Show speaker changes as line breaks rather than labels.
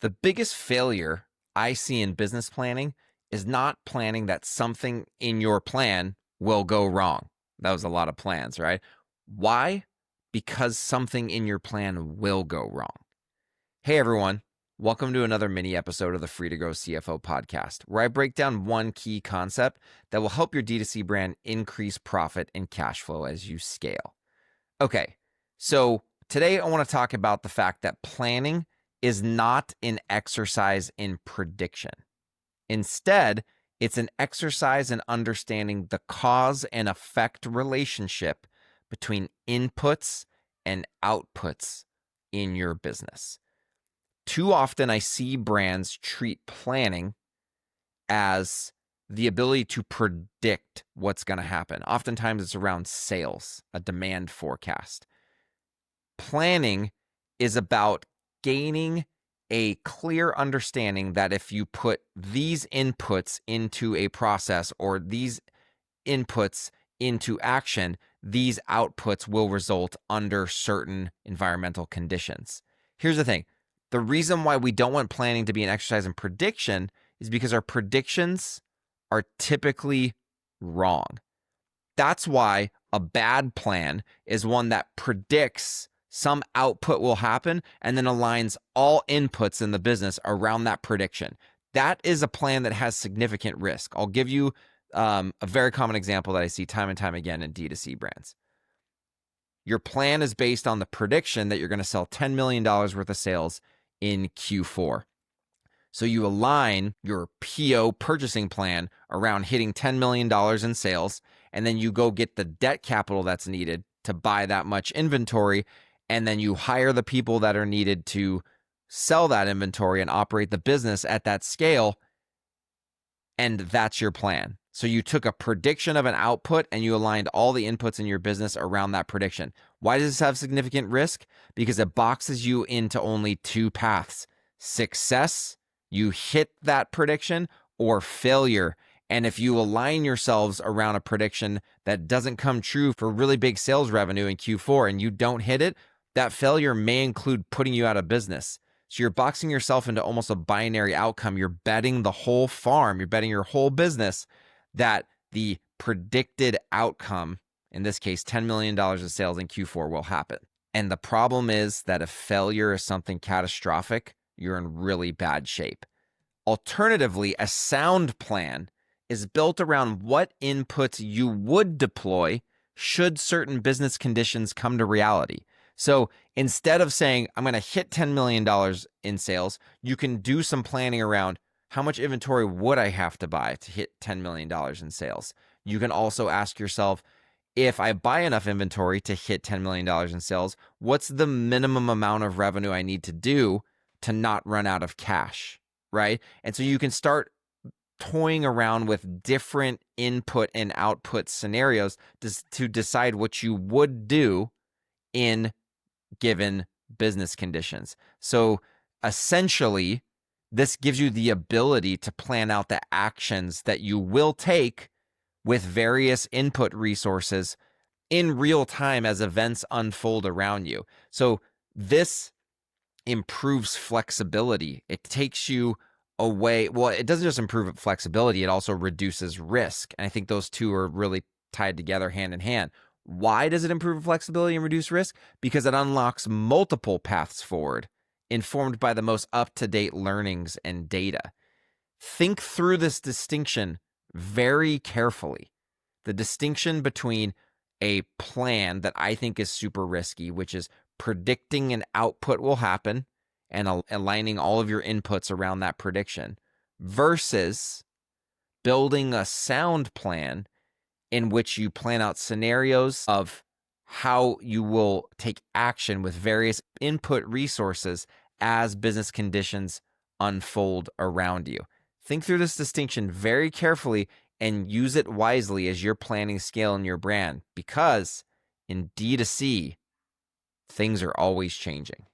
The biggest failure I see in business planning is not planning that something in your plan will go wrong. That was a lot of plans, right? Why? Because something in your plan will go wrong. Hey, everyone. Welcome to another mini episode of the Free to Grow CFO podcast, where I break down one key concept that will help your D2C brand increase profit and cash flow as you scale. Okay, so today I want to talk about the fact that planning is not an exercise in prediction. Instead, it's an exercise in understanding the cause and effect relationship between inputs and outputs in your business. Too often I see brands treat planning as the ability to predict what's going to happen. Oftentimes it's around sales, a demand forecast. Planning is about gaining a clear understanding that if you put these inputs into a process or these inputs into action, these outputs will result under certain environmental conditions. Here's the thing. The reason why we don't want planning to be an exercise in prediction is because our predictions are typically wrong. That's why a bad plan is one that predicts some output will happen and then aligns all inputs in the business around that prediction. That is a plan that has significant risk. I'll give you a very common example that I see time and time again in D2C brands. Your plan is based on the prediction that you're going to sell $10 million worth of sales in Q4. So you align your PO purchasing plan around hitting $10 million in sales, and then you go get the debt capital that's needed to buy that much inventory, and then you hire the people that are needed to sell that inventory and operate the business at that scale, and that's your plan. So you took a prediction of an output and you aligned all the inputs in your business around that prediction. Why does this have significant risk? Because it boxes you into only two paths: success, you hit that prediction, or failure. And if you align yourselves around a prediction that doesn't come true for really big sales revenue in Q4 and you don't hit it, that failure may include putting you out of business. So you're boxing yourself into almost a binary outcome. You're betting the whole farm, you're betting your whole business that the predicted outcome, in this case, $10 million of sales in Q4, will happen. And the problem is that if failure is something catastrophic, you're in really bad shape. Alternatively, a sound plan is built around what inputs you would deploy should certain business conditions come to reality. So instead of saying, I'm going to hit $10 million in sales, you can do some planning around how much inventory would I have to buy to hit $10 million in sales. You can also ask yourself, if I buy enough inventory to hit $10 million in sales, what's the minimum amount of revenue I need to do to not run out of cash, right? And so you can start toying around with different input and output scenarios to decide what you would do in given business conditions. So essentially, this gives you the ability to plan out the actions that you will take with various input resources in real time as events unfold around you. So this improves flexibility. It takes you away. Well, it doesn't just improve flexibility, it also reduces risk. And I think those two are really tied together hand in hand. Why does it improve flexibility and reduce risk? Because it unlocks multiple paths forward, informed by the most up-to-date learnings and data. Think through this distinction very carefully. The distinction between a plan that I think is super risky, which is predicting an output will happen and aligning all of your inputs around that prediction, versus building a sound plan in which you plan out scenarios of how you will take action with various input resources as business conditions unfold around you. Think through this distinction very carefully and use it wisely as you're planning scale in your brand, because in D2C, things are always changing.